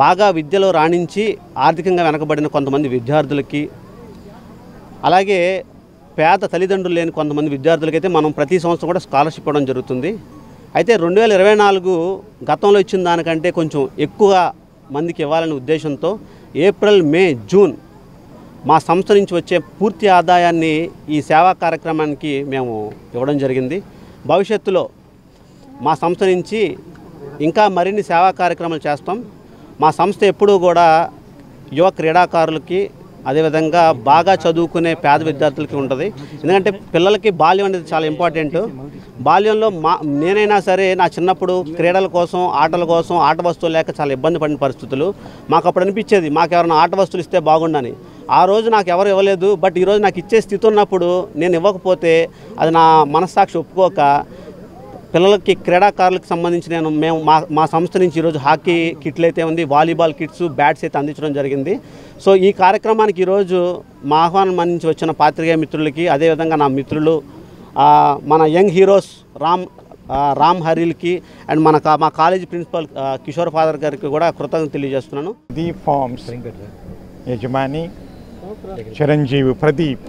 S9: బాగా విద్యలో రాణించి ఆర్థికంగా వెనకబడిన కొంతమంది విద్యార్థులకి, అలాగే పేద తల్లిదండ్రులు లేని కొంతమంది విద్యార్థులకైతే మనం ప్రతి సంవత్సరం కూడా స్కాలర్షిప్ ఇవ్వడం జరుగుతుంది. అయితే 2024 గతంలో ఇచ్చిన దానికంటే కొంచెం ఎక్కువ మందికి ఇవ్వాలనే ఉద్దేశంతో ఏప్రిల్, మే, జూన్ మా సంస్థ నుంచి వచ్చే పూర్తి ఆదాయాన్ని ఈ సేవా కార్యక్రమానికి మేము ఇవ్వడం జరిగింది. భవిష్యత్తులో మా సంస్థ నుంచి ఇంకా మరిన్ని సేవా కార్యక్రమాలు చేస్తాం. మా సంస్థ ఎప్పుడూ కూడా యువ క్రీడాకారులకి, అదేవిధంగా బాగా చదువుకునే పేద విద్యార్థులకి ఉంటుంది. ఎందుకంటే పిల్లలకి బాల్యం అనేది చాలా ఇంపార్టెంట్. బాల్యంలో నేనైనా సరే నా చిన్నప్పుడు క్రీడల కోసం, ఆటల కోసం ఆట వస్తువులు లేక చాలా ఇబ్బంది పడిన పరిస్థితులు. మాకు అప్పుడు అనిపించేది మాకు ఎవరైనా ఆట వస్తువులు ఇస్తే బాగుండని. ఆ రోజు నాకు ఎవరు ఇవ్వలేదు. బట్ ఈరోజు నాకు ఇచ్చే స్థితి ఉన్నప్పుడు నేను ఇవ్వకపోతే అది నా మనస్సాక్షి ఒప్పుకోక పిల్లలకి, క్రీడాకారులకు సంబంధించి మేము మా సంస్థ నుంచి ఈరోజు హాకీ కిట్లు అయితే ఉంది, వాలీబాల్ కిట్స్, బ్యాట్స్ అయితే అందించడం జరిగింది. సో ఈ కార్యక్రమానికి ఈరోజు మా ఆహ్వానం మన్నించి వచ్చిన పాత్రికేయ మిత్రులకి, అదేవిధంగా నా మిత్రులు, మన యంగ్ హీరోస్ రామ్ హరిల్కి అండ్ మా కాలేజీ ప్రిన్సిపల్ కిషోర్ ఫాదర్ గారికి కూడా కృతజ్ఞతలు తెలియజేస్తున్నాను.
S10: ప్రదీప్ ఫార్మ్స్ యజమాని చిరంజీవి ప్రదీప్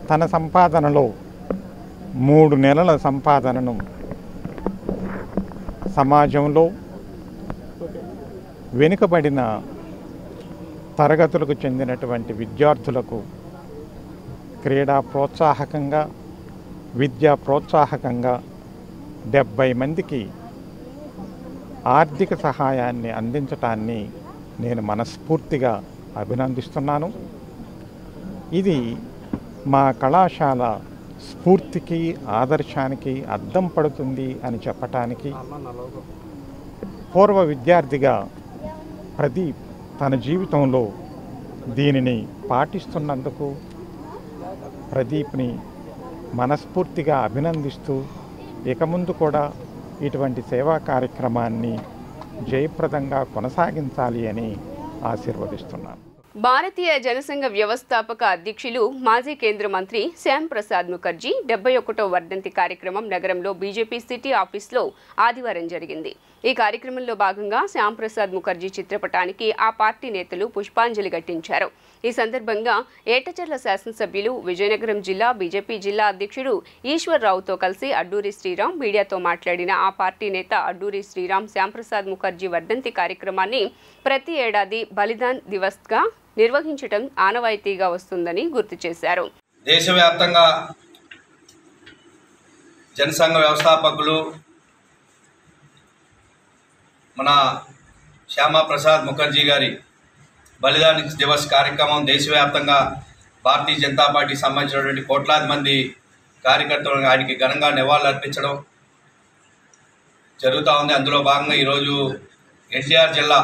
S10: తన సంపాదనలో 3 నెలల సంపాదనను సమాజంలో వెనుకబడిన తరగతులకు చెందినటువంటి విద్యార్థులకు క్రీడా ప్రోత్సాహకంగా, విద్యా ప్రోత్సాహకంగా 70 మందికి ఆర్థిక సహాయాన్ని అందించటాన్ని నేను మనస్ఫూర్తిగా అభినందిస్తున్నాను. ఇది మా కళాశాల స్ఫూర్తికి, ఆదర్శానికి అద్దం పడుతుంది అని చెప్పటానికి పూర్వ విద్యార్థిగా ప్రదీప్ తన జీవితంలో దీనిని పాటిస్తున్నందుకు ప్రదీప్ని మనస్ఫూర్తిగా అభినందిస్తూ ఇక ముందు కూడా ఇటువంటి సేవా కార్యక్రమాన్ని జయప్రదంగా కొనసాగించాలి అని ఆశీర్వదిస్తున్నాను.
S1: భారతీయ జనసంఘ వ్యవస్థాపక అధ్యక్షులు, మాజీ కేంద్ర మంత్రి శ్యామ్ ప్రసాద్ ముఖర్జీ 71వ వర్ధంతి కార్యక్రమం నగరంలో బీజేపీ సిటీ ఆఫీస్లో ఆదివారం జరిగింది. ఈ కార్యక్రమంలో భాగంగా శ్యామ్ ప్రసాద్ ముఖర్జీ చిత్రపటానికి ఆ పార్టీ నేతలు పుష్పాంజలి ఘటించారు. ఈ సందర్భంగా ఏటచర్ల శాసనసభ్యులు, విజయనగరం జిల్లా బీజేపీ జిల్లా అధ్యక్షుడు ఈశ్వర్రావుతో కలిసి అడ్డూరి శ్రీరామ్ మీడియాతో మాట్లాడిన ఆ పార్టీ నేత అడ్డూరి శ్రీరామ్ శ్యామ్ ప్రసాద్ ముఖర్జీ వర్ధంతి కార్యక్రమాన్ని ప్రతి ఏడాది బలిదాన్ దివస్గా నిర్వహించడం ఆనవాయితీగా వస్తుందని గుర్తు చేశారు.
S11: దేశవ్యాప్తంగా జనసంఘ వ్యవస్థాపకులు మన శ్యామప్రసాద్ ముఖర్జీ గారి బలిదాన్ దివస్ కార్యక్రమం దేశవ్యాప్తంగా భారతీయ జనతా పార్టీకి సంబంధించినటువంటి కోట్లాది మంది కార్యకర్తలు ఆయనకి ఘనంగా నివాళులు అర్పించడం జరుగుతూ ఉంది. అందులో భాగంగా ఈరోజు ఎన్టీఆర్ జిల్లా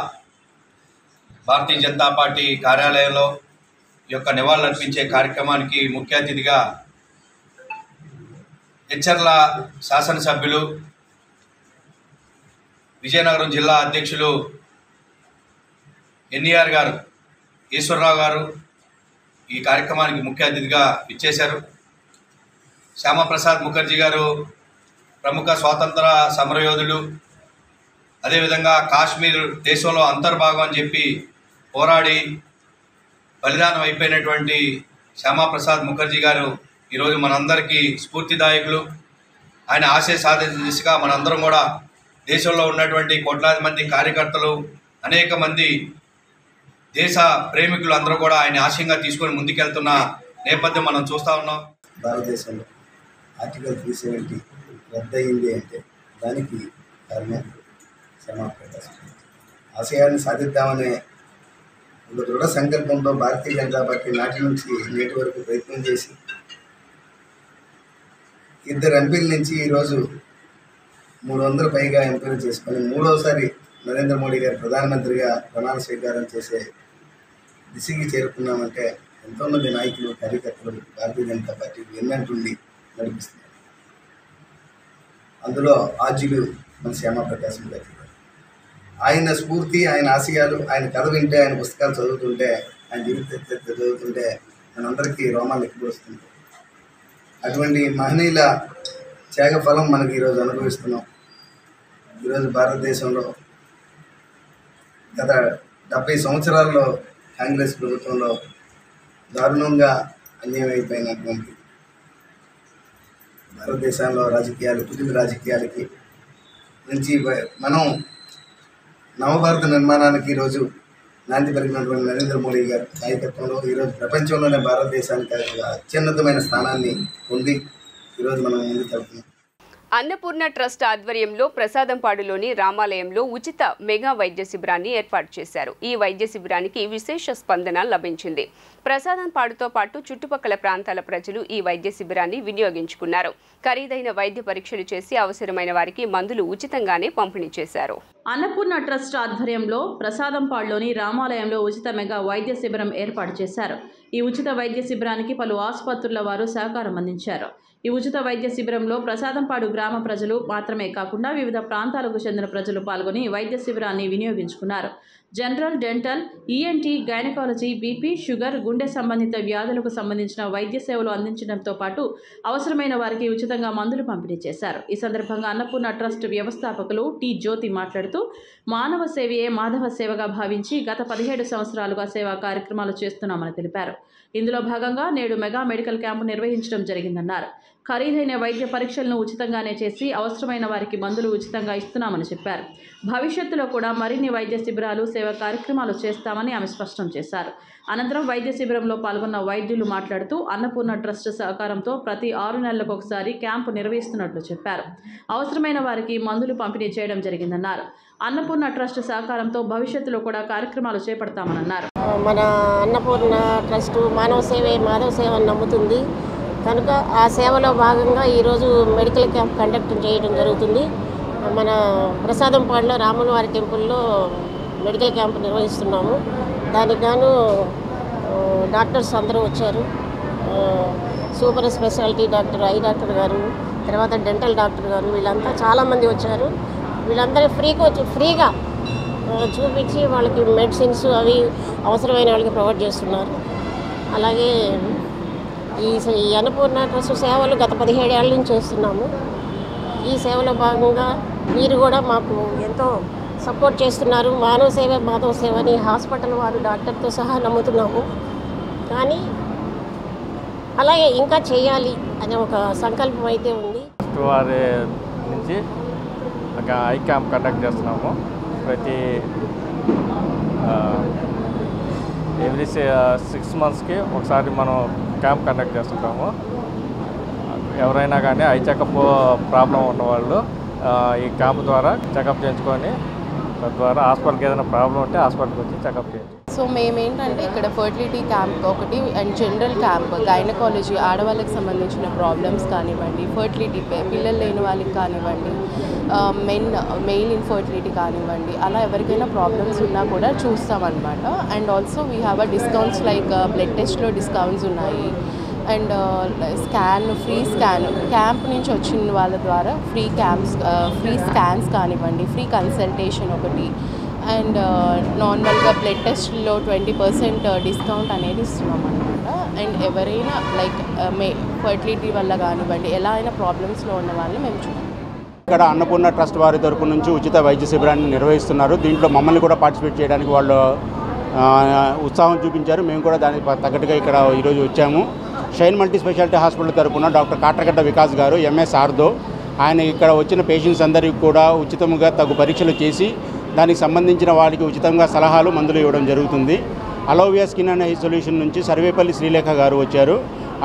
S11: భారతీయ జనతా పార్టీ కార్యాలయంలో ఈ యొక్క నివాళులు అర్పించే కార్యక్రమానికి ముఖ్య అతిథిగా ఎచ్చర్ల శాసనసభ్యులు, విజయనగరం జిల్లా అధ్యక్షులు ఎన్ఈఆర్ గారు, ఈశ్వరరావు గారు ఈ కార్యక్రమానికి ముఖ్య అతిథిగా ఇచ్చేశారు. శ్యామప్రసాద్ ముఖర్జీ గారు ప్రముఖ స్వాతంత్ర సమరయోధుడు. అదేవిధంగా కాశ్మీర్ దేశంలో అంతర్భాగం అని చెప్పి పోరాడి బలిదానం అయిపోయినటువంటి శ్యామప్రసాద్ ముఖర్జీ గారు ఈరోజు మనందరికీ స్ఫూర్తిదాయకులు. ఆయన ఆశయ సాధన దిశగా మనందరం కూడా దేశంలో ఉన్నటువంటి కోట్లాది మంది కార్యకర్తలు, అనేక మంది దేశ ప్రేమికులు అందరూ కూడా ఆయన ఆశయంగా తీసుకొని ముందుకెళ్తున్న నేపథ్యం మనం చూస్తూ ఉన్నాం.
S12: భారతదేశంలో ఆర్టికల్ 370 రద్దయింది అంటే దానికి కారణం శ్యామాప్రసాద్. ఆశయాన్ని సాధిద్దామనే ఒక దృఢ సంకల్పంతో భారతీయ జనతా పార్టీ నాటి నుంచి నేటి వరకు ప్రయత్నం చేసి 2 ఎంపీల నుంచి ఈరోజు 300 పైగా ఎంపీలు చేసుకొని 3వసారి నరేంద్ర మోడీ గారు ప్రధానమంత్రిగా ప్రమాణ స్వీకారం చేసే దిశకి చేరుకున్నామంటే ఎంతోమంది నాయకులు కార్యకర్తలు భారతీయ జనతా పార్టీ వెన్నంటుండి నడిపిస్తున్నారు. అందులో ఆద్యులు మన శ్యామాప్రసాద్ గారు. ఆయన స్ఫూర్తి, ఆయన ఆశయాలు, ఆయన కథ వింటే, ఆయన పుస్తకాలు చదువుతుంటే, ఆయన జీవిత చరిత్ర చదువుతుంటే మనందరికీ రోమాలు ఎక్కువస్తుంది. అటువంటి మహనీయుల త్యాగ ఫలం మనకి ఈరోజు అనుభవిస్తున్నాం. ఈరోజు భారతదేశంలో గత 70 సంవత్సరాల్లో కాంగ్రెస్ ప్రభుత్వంలో దారుణంగా అన్యాయం అయిపోయినటువంటి భారతదేశంలో రాజకీయాలు, కుటుంబ రాజకీయాలకి నుంచి మనం నవభారత నిర్మాణానికి ఈరోజు నాంది పలికినటువంటి నరేంద్ర మోడీ గారి నాయకత్వంలో ఈరోజు ప్రపంచంలోనే భారతదేశానికి అత్యున్నతమైన స్థానాన్ని పొంది ఈరోజు మనం ముందుకు వెళ్తున్నాం.
S1: అన్నపూర్ణ ట్రస్ట్ ఆధ్వర్యంలో ప్రసాదంపాడులోని రామాలయంలో ఉచిత మెగా వైద్య శిబిరాన్ని ఏర్పాటు చేశారు. ఈ వైద్య శిబిరానికి విశేష స్పందన లభించింది. ప్రసాదంపాడుతో పాటు చుట్టుపక్కల ప్రాంతాల ప్రజలు ఈ వైద్య శిబిరాన్ని వినియోగించుకున్నారు. ఖరీదైన వైద్య పరీక్షలు చేసి అవసరమైన వారికి మందులు ఉచితంగానే పంపిణీ చేశారు.
S2: అన్నపూర్ణ ట్రస్ట్ ఆధ్వర్యంలో ప్రసాదంపాడులోని రామాలయంలో ఉచిత మెగా వైద్య శిబిరం ఏర్పాటు చేశారు. ఈ ఉచిత వైద్య శిబిరానికి పలు ఆసుపత్రుల వారు సహకారం అందించారు. ఈ ఉచిత వైద్య శిబిరంలో ప్రసాదంపాడు గ్రామ ప్రజలు మాత్రమే కాకుండా వివిధ ప్రాంతాలకు చెందిన ప్రజలు పాల్గొని వైద్య శిబిరాన్ని వినియోగించుకున్నారు. General, dental, ENT, gynaecology, BP, sugar, గుండె సంబంధిత వ్యాధులకు సంబంధించిన వైద్య సేవలు అందించడంతో పాటు అవసరమైన వారికి ఉచితంగా మందులు పంపిణీ చేశారు. ఈ సందర్భంగా అన్నపూర్ణ ట్రస్ట్ వ్యవస్థాపకులు టి. జ్యోతి మాట్లాడుతూ మానవ సేవయే మాధవ సేవగా భావించి గత 17 సంవత్సరాలుగా సేవా కార్యక్రమాలు చేస్తున్నామని తెలిపారు. ఇందులో భాగంగా నేడు మెగా మెడికల్ క్యాంపు నిర్వహించడం జరిగిందన్నారు. ఖరీదైన వైద్య పరీక్షలను ఉచితంగానే చేసి అవసరమైన వారికి మందులు ఉచితంగా ఇస్తున్నామని చెప్పారు. భవిష్యత్తులో కూడా మరిన్ని వైద్య శిబిరాలు, సేవా కార్యక్రమాలు చేస్తామని ఆమె స్పష్టం చేశారు. అనంతరం వైద్య శిబిరంలో పాల్గొన్న వైద్యులు మాట్లాడుతూ అన్నపూర్ణ ట్రస్ట్ సహకారంతో ప్రతి 6 నెలలకు ఒకసారి క్యాంపు నిర్వహిస్తున్నట్లు చెప్పారు. అవసరమైన వారికి మందులు పంపిణీ చేయడం జరిగిందన్నారు. అన్నపూర్ణ ట్రస్ట్ సహకారంతో భవిష్యత్తులో కూడా కార్యక్రమాలు చేపడతామన్నారు.
S13: మన అన్నపూర్ణ ట్రస్ట్ మానవ సేవే మాధవ సేవ నమ్ముతుంది కనుక ఆ సేవలో భాగంగా ఈరోజు మెడికల్ క్యాంప్ కండక్ట్ చేయడం జరుగుతుంది. మన ప్రసాదంపాడులో రాములవారి టెంపుల్లో మెడికల్ క్యాంప్ నిర్వహిస్తున్నాము. దానికి గాను డాక్టర్స్ అందరూ వచ్చారు. Super speciality doctor, I doctor గారు, తర్వాత డెంటల్ డాక్టర్ గారు, వీళ్ళంతా చాలామంది వచ్చారు. వీళ్ళందరూ ఫ్రీగా చూపించి వాళ్ళకి మెడిసిన్స్ అవి అవసరమైన వాళ్ళకి ప్రొవైడ్ చేస్తున్నారు. అలాగే ఈ అన్నపూర్ణ ట్రస్ట్ సేవలు గత 17 ఏళ్ళ నుంచి చేస్తున్నాము. ఈ సేవలో భాగంగా మీరు కూడా మాకు ఎంతో సపోర్ట్ చేస్తున్నారు. మానవ సేవ మాధవ సేవ అని హాస్పిటల్ వారు డాక్టర్తో సహా నమ్ముతున్నాము. కానీ అలాగే ఇంకా చేయాలి అనే ఒక సంకల్పం అయితే ఉంది.
S8: వారి నుంచి ఒక ఐ క్యాంప్ కండక్ట్ చేస్తున్నాము. ప్రతి ఎవ్రీ 6 మంత్స్కి ఒకసారి మనం క్యాంప్ కండక్ట్ చేస్తుంటాము. ఎవరైనా కానీ ఐ చెకప్ ప్రాబ్లం ఉన్నవాళ్ళు ఈ క్యాంప్ ద్వారా చెకప్ చేయించుకొని తద్వారా హాస్పిటల్కి ఏదైనా ప్రాబ్లం ఉంటే హాస్పిటల్కి వచ్చి చెకప్ చేయించు.
S14: సో మేమేంటంటే ఇక్కడ ఫర్టిలిటీ క్యాంప్ ఒకటి అండ్ జనరల్ క్యాంప్, గైనకాలజీ ఆడవాళ్ళకి సంబంధించిన ప్రాబ్లమ్స్ కానివ్వండి, ఫర్టిలిటీ పిల్లలు లేని వాళ్ళకి కానివ్వండి, మెయిల్ ఇన్ఫర్టిలిటీ కానివ్వండి, అలా ఎవరికైనా ప్రాబ్లమ్స్ ఉన్నా కూడా చూస్తామన్నమాట. And also we have a discounts like blood టెస్ట్లో డిస్కౌంట్స్ ఉన్నాయి. అండ్ ఫ్రీ స్కాన్ క్యాంప్ నుంచి వచ్చిన వాళ్ళ ద్వారా ఫ్రీ స్కాన్స్ కానివ్వండి, ఫ్రీ కన్సల్టేషన్ ఒకటి, అండ్ నార్మల్గా బ్లడ్ టెస్ట్లో 20% డిస్కౌంట్ అనేది ఇస్తున్నాం అనమాట. అండ్ ఎవరైనా లైక్ ఫర్టిలిటీ వల్ల కానివ్వండి, ఎలా అయినా ప్రాబ్లమ్స్లో ఉన్న వాళ్ళని మేము చూడాలి.
S15: ఇక్కడ అన్నపూర్ణ ట్రస్ట్ వారి తరపు నుంచి ఉచిత వైద్య శిబిరాన్ని నిర్వహిస్తున్నారు. దీంట్లో మమ్మల్ని కూడా పార్టిసిపేట్ చేయడానికి వాళ్ళు ఉత్సాహం చూపించారు. మేము కూడా దానికి తగ్గట్టుగా ఇక్కడ ఈరోజు వచ్చాము. షైన్ మల్టీ స్పెషాలిటీ హాస్పిటల్ తరపున డాక్టర్ కాట్రగడ్డ వికాస్ గారు, ఎంఎస్ ఆర్దో, ఆయన ఇక్కడ వచ్చిన పేషెంట్స్ అందరికీ కూడా ఉచితంగా తగు పరీక్షలు చేసి దానికి సంబంధించిన వాళ్ళకి ఉచితంగా సలహాలు మందులు ఇవ్వడం జరుగుతుంది. అలోవియా స్కిన్ అనే సొల్యూషన్ నుంచి సర్వేపల్లి శ్రీలేఖ గారు వచ్చారు.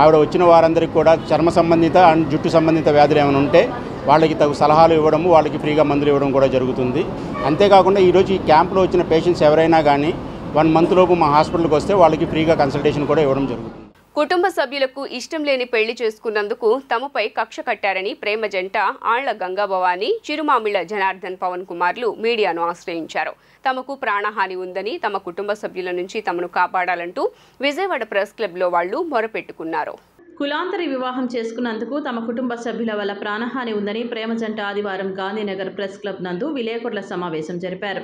S15: ఆవిడ వచ్చిన వారందరికీ కూడా చర్మ సంబంధిత అండ్ జుట్టు సంబంధిత వ్యాధులు ఏమైనా ఉంటే వాళ్ళకి తగు సలహాలు ఇవ్వడము, వాళ్ళకి ఫ్రీగా మందులు ఇవ్వడం కూడా జరుగుతుంది. అంతేకాకుండా ఈరోజు ఈ క్యాంప్లో వచ్చిన పేషెంట్స్ ఎవరైనా కానీ 1 మంత్ లోపు మా హాస్పిటల్కి వస్తే వాళ్ళకి ఫ్రీగా కన్సల్టేషన్ కూడా ఇవ్వడం జరుగుతుంది.
S1: కుటుంబ సభ్యులకు ఇష్టం లేని పెళ్లి చేసుకున్నందుకు తమపై కక్ష కట్టారని ప్రేమ జంట ఆళ్ల గంగాభవాని, చిరుమామిళ్ల జనార్దన్ పవన్ కుమార్లు మీడియాను ఆశ్రయించారు. తమకు ప్రాణహాని ఉందని, తమ కుటుంబ సభ్యుల నుంచి తమను కాపాడాలంటూ విజయవాడ ప్రెస్ క్లబ్లో వాళ్లు మొరపెట్టుకున్నారు.
S2: కులాంతరి వివాహం చేసుకున్నందుకు తమ కుటుంబ సభ్యుల వల్ల ప్రాణహాని ఉందని ప్రేమ జంట ఆదివారం గాంధీనగర్ ప్రెస్ క్లబ్ నందు విలేకరుల సమావేశం జరిపారు.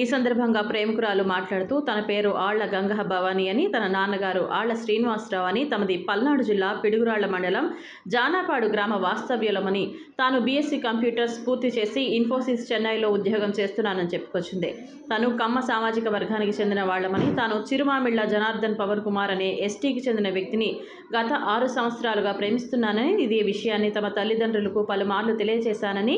S2: ఈ సందర్భంగా ప్రేమికురాలు మాట్లాడుతూ తన పేరు ఆళ్ల గంగ భవాని అని, తన నాన్నగారు ఆళ్ల శ్రీనివాసరావు అని, తమది పల్నాడు జిల్లా పిడుగురాళ్ల మండలం జానాపాడు గ్రామ వాస్తవ్యులమని, తాను బీఎస్సీ కంప్యూటర్స్ పూర్తి చేసి ఇన్ఫోసిస్ చెన్నైలో ఉద్యోగం చేస్తున్నానని చెప్పుకొచ్చింది. తను కమ్మ సామాజిక వర్గానికి చెందిన వాళ్లమని, తాను చిరుమామిళ్ల జనార్దన్ పవన్ కుమార్ అనే ఎస్టీకి చెందిన వ్యక్తిని గత 6 సంవత్సరాలుగా ప్రేమిస్తున్నానని, ఇదే విషయాన్ని తమ తల్లిదండ్రులకు పలుమార్లు తెలియజేశానని,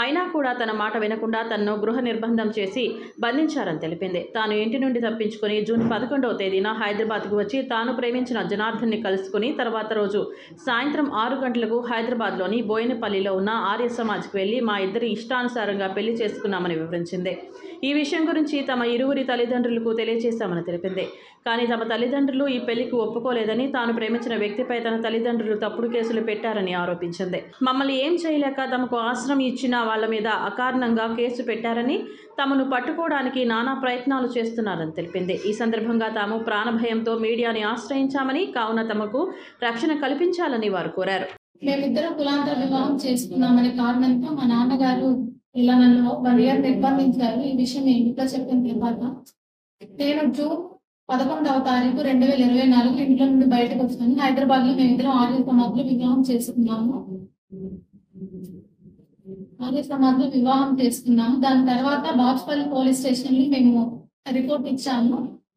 S2: అయినా కూడా తన మాట వినకుండా తనను గృహ నిర్బంధం చేసి బంధించారని తెలిపింది. తాను ఇంటి నుండి తప్పించుకొని జూన్ 11వ తేదీన హైదరాబాద్కు వచ్చి తాను ప్రేమించిన జనార్దన్ని కలుసుకుని తర్వాత రోజు సాయంత్రం 6 గంటలకు హైదరాబాద్లోని బోయినపల్లిలో ఉన్న ఆర్య సమాజ్కి వెళ్లి మా ఇద్దరి ఇష్టానుసారంగా పెళ్లి చేసుకున్నామని వివరించింది. ఈ విషయం గురించి తమ ఇరువురి తల్లిదండ్రులకు తెలియజేశామని తెలిపింది. కానీ తమ తల్లిదండ్రులు ఈ పెళ్లికి ఒప్పుకోలేదని, తాను ప్రేమించిన వ్యక్తిపై తన తల్లిదండ్రులు తప్పుడు కేసులు పెట్టారని ఆరోపించింది. మమ్మల్ని ఏం చేయలేక తమకు ఆశ్రమం ఇచ్చిన వాళ్ల మీద అకారణంగా కేసు పెట్టారని, తమను పట్టుకోవడానికి నానా ప్రయత్నాలు చేస్తున్నారని తెలిపింది. ఈ సందర్భంగా తాము ప్రాణభయంతో మీడియాని ఆశ్రయించామని, కావున తమకు రక్షణ కల్పించాలని వారు కోరారు.
S16: మేమిద్దరం కులాంతర వివాహం చేసుకున్నామనే కారణంతో మా నాన్నగారు ఇలా నన్ను 1 ఇయర్ నిర్బంధించారు. ఈ విషయం నేను ఇంట్లో చెప్పిన తర్వాత నేను జూన్ 11వ తారీఖు 2024 ఇంట్లో నుండి బయటకు వచ్చాను. హైదరాబాద్లో మేమిద్దరం ఆర్య సమాజ్లో వివాహం చేసుకున్నాము. దాని తర్వాత బాక్స్పల్లి పోలీస్ స్టేషన్లో మేము రిపోర్ట్ ఇచ్చాము.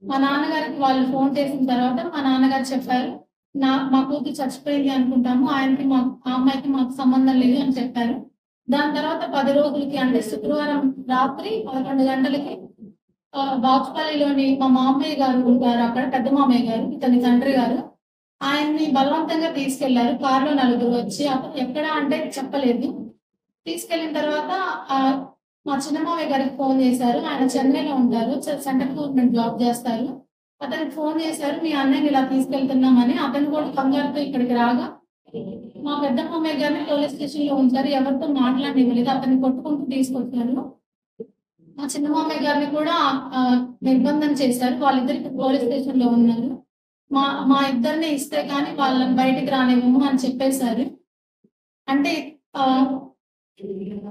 S16: మా నాన్నగారికి వాళ్ళు ఫోన్ చేసిన తర్వాత మా నాన్నగారు చెప్పారు, మా కూతురు చచ్చిపోయింది అనుకుంటాము, ఆయనకి ఆ అమ్మాయికి మాకు సంబంధం లేదు అని చెప్పారు. దాని తర్వాత 10 రోజులకి, అంటే శుక్రవారం రాత్రి 11 గంటలకి బాక్స్పల్లిలోని మా మామయ్య గారు ఉంటారు, అక్కడ పెద్ద మామయ్య గారు, ఇతని తండ్రి గారు, ఆయన్ని బలవంతంగా తీసుకెళ్లారు. కారులో 4 వచ్చి, అతను ఎక్కడ అంటే చెప్పలేదు. తీసుకెళ్లిన తర్వాత మా చిన్న మామయ్య గారికి ఫోన్ చేశారు. ఆయన చెన్నైలో ఉంటారు, సెంట్రల్ గవర్నమెంట్ జాబ్ చేస్తారు. అతనికి ఫోన్ చేశారు, మీ అన్నయ్యని ఇలా తీసుకెళ్తున్నామని. అతను కూడా కంగారుతో ఇక్కడికి రాగా మా పెద్ద మామయ్య గారిని పోలీస్ స్టేషన్ లో ఉంచారు. ఎవరితో మాట్లాడనివ్వలేదు, అతన్ని కొట్టుకుంటూ తీసుకొచ్చారు. మా చిన్న మామయ్య గారిని కూడా నిర్బంధం చేశారు. వాళ్ళిద్దరికి పోలీస్ స్టేషన్ లో ఉన్నారు. మా ఇద్దరిని ఇస్తే కానీ వాళ్ళని బయటికి రానివ్వము అని చెప్పేశారు. అంటే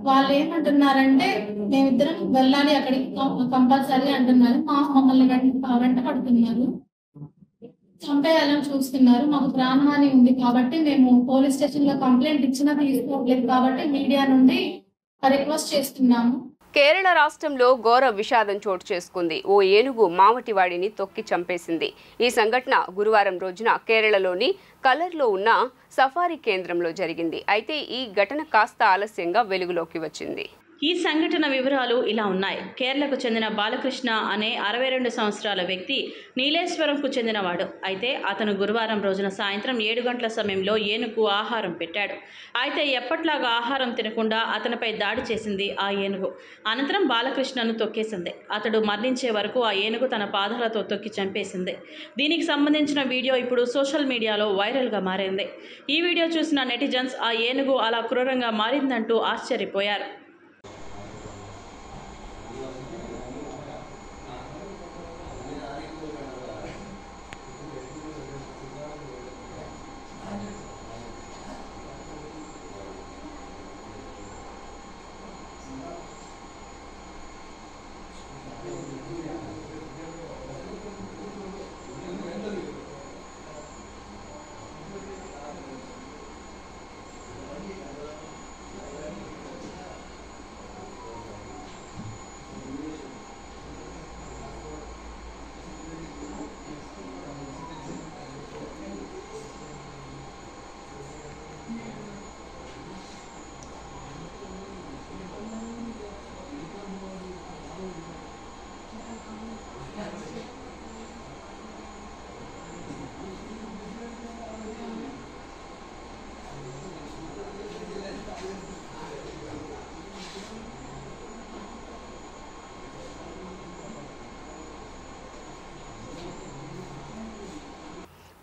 S16: వాళ్ళు ఏమంటున్నారంటే మేమిద్దరం వెళ్ళాలి అక్కడికి కంపల్సరీ అంటున్నారు. మమ్మల్ని వెంట పడుతున్నారు, చంపేయాలని చూస్తున్నారు. మాకు ప్రాణహాని ఉంది కాబట్టి మేము పోలీస్ స్టేషన్ లో కంప్లైంట్ ఇచ్చినా తీసుకోవట్లేదు కాబట్టి మీడియా నుండి రిక్వెస్ట్ చేస్తున్నాము.
S1: కేరళ రాష్ట్రంలో ఘోర విషాదం చోటు చేసుకుంది. ఓ ఏనుగు మావటివాడిని తొక్కి చంపేసింది. ఈ సంఘటన గురువారం రోజున కేరళలోని కలర్లో ఉన్న సఫారీ కేంద్రంలో జరిగింది. అయితే ఈ ఘటన కాస్త ఆలస్యంగా వెలుగులోకి వచ్చింది.
S2: ఈ సంఘటన వివరాలు ఇలా ఉన్నాయి. కేరళకు చెందిన బాలకృష్ణ అనే 62 సంవత్సరాల వ్యక్తి నీలేశ్వరంకు చెందినవాడు. అయితే అతను గురువారం రోజున సాయంత్రం 7 గంటల సమయంలో ఏనుగు ఆహారం పెట్టాడు. అయితే ఎప్పట్లాగా ఆహారం తినకుండా అతనిపై దాడి చేసింది ఆ ఏనుగు. అనంతరం బాలకృష్ణను తొక్కేసింది. అతడు మరణించే వరకు ఆ ఏనుగు తన పాదాలతో తొక్కి చంపేసింది. దీనికి సంబంధించిన వీడియో ఇప్పుడు సోషల్ మీడియాలో వైరల్గా మారింది. ఈ వీడియో చూసిన నెటిజన్స్ ఆ ఏనుగు అలా క్రూరంగా మారిందంటూ ఆశ్చర్యపోయారు.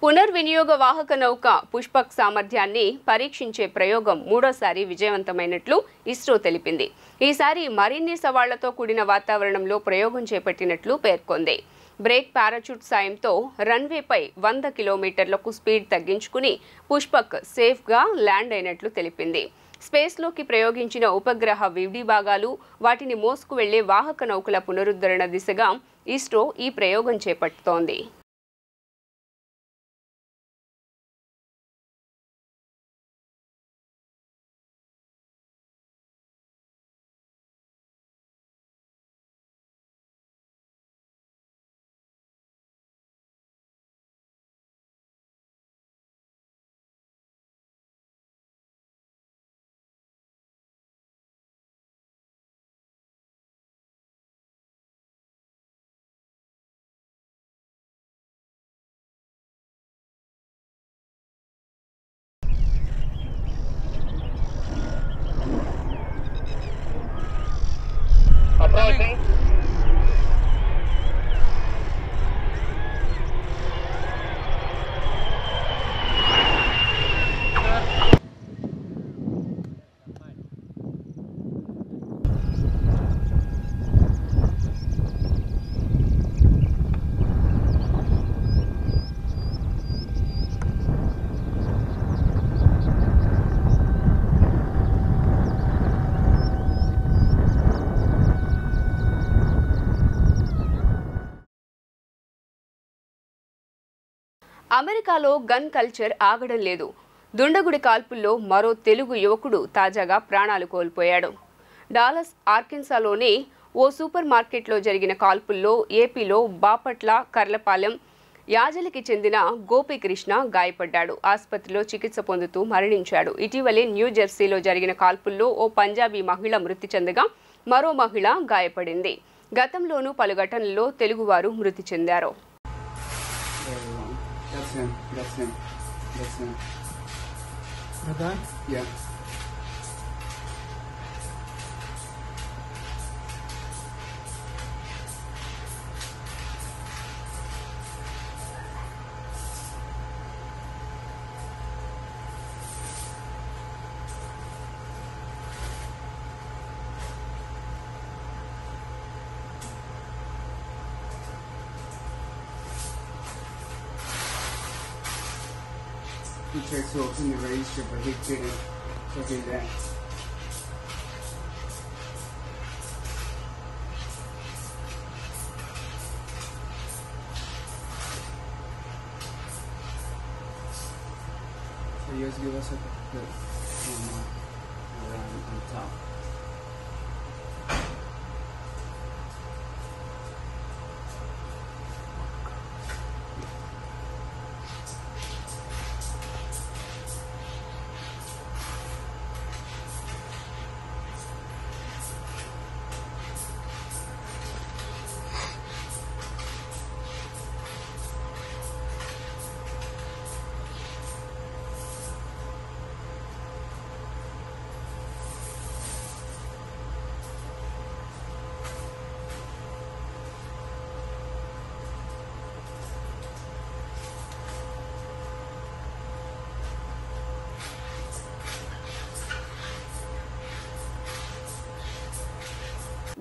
S1: పునర్వినియోగ వాహక నౌక పుష్పక్ సామర్థ్యాన్ని పరీక్షించే ప్రయోగం మూడోసారి విజయవంతమైనట్లు ఇస్రో తెలిపింది. ఈసారి మరిన్ని సవాళ్లతో కూడిన వాతావరణంలో ప్రయోగం చేపట్టినట్లు పేర్కొంది. బ్రేక్ పారాచూట్ సాయంతో రన్వేపై 100 కిలోమీటర్లకు స్పీడ్ తగ్గించుకుని పుష్పక్ సేఫ్గా ల్యాండ్ అయినట్లు తెలిపింది. స్పేస్లోకి ప్రయోగించిన ఉపగ్రహ విడి భాగాలు, వాటిని మోసుకు వెళ్లే వాహక నౌకల పునరుద్ధరణ దిశగా ఇస్రో ఈ ప్రయోగం చేపడుతోంది. అమెరికాలో గన్ కల్చర్ ఆగడం లేదు. దుండగుడి కాల్పుల్లో మరో తెలుగు యువకుడు తాజాగా ప్రాణాలు కోల్పోయాడు. డాలస్ ఆర్కెన్సాలోని ఓ సూపర్ మార్కెట్లో జరిగిన కాల్పుల్లో ఏపీలో బాపట్ల కర్లపాలెం యాజలికి చెందిన గోపీకృష్ణ గాయపడ్డాడు. ఆసుపత్రిలో చికిత్స పొందుతూ మరణించాడు. ఇటీవలే న్యూజెర్సీలో జరిగిన కాల్పుల్లో ఓ పంజాబీ మహిళ మృతి చెందగా మరో మహిళ గాయపడింది. గతంలోనూ పలు ఘటనల్లో తెలుగువారు మృతి చెందారు.
S17: That's him. Okay? Yeah. He tried to open the register, but he couldn't. So he did that. So you guys give us a quick around on top.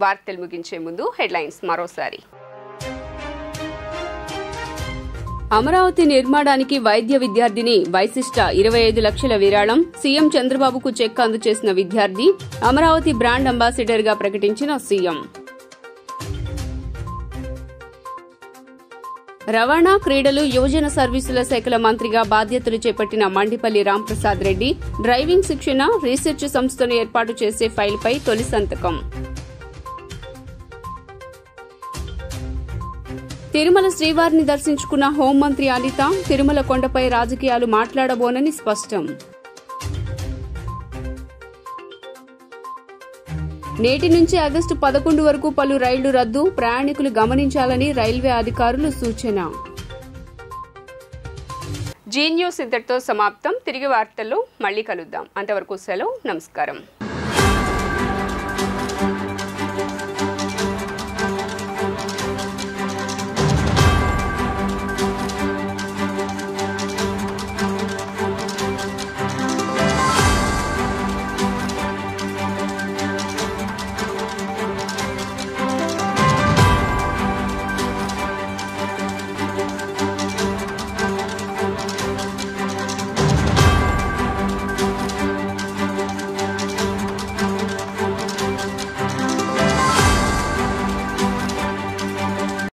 S1: వార్తలు ముగించే ముందు హెడ్లైన్స్ మరోసారి. అమరావతి నిర్మాణానికి వైద్య విద్యార్థిని వైశిష్ట 25 లక్షల విరాళం. సీఎం చంద్రబాబుకు చెక్ అందజేసిన విద్యార్థి అమరావతి బ్రాండ్ అంబాసిడర్ గా ప్రకటించిన సీఎం. రవాణా, క్రీడలు, యువజన సర్వీసుల శాఖల మంత్రిగా బాధ్యతలు చేపట్టిన మండిపల్లి రాంప్రసాద్ రెడ్డి డ్రైవింగ్ శిక్షణ, రీసెర్చ్ సంస్థను ఏర్పాటు చేసే ఫైల్పై తొలి సంతకం. తిరుమల శ్రీవారిని దర్శించుకున్న హోంమంత్రి అనిత తిరుమల కొండపై రాజకీయాలు మాట్లాడబోనని స్పష్టం. నేటి నుంచి ఆగస్టు 11 వరకు పలు రైళ్లు రద్దు, ప్రయాణికులు గమనించాలని రైల్వే అధికారులు సూచన. జీ న్యూస్ ఇంతటితో సమాప్తం. తిరిగి వార్తల్లో మళ్లీ కలుద్దాం. అంతవరకు సెలవు. నమస్కారం.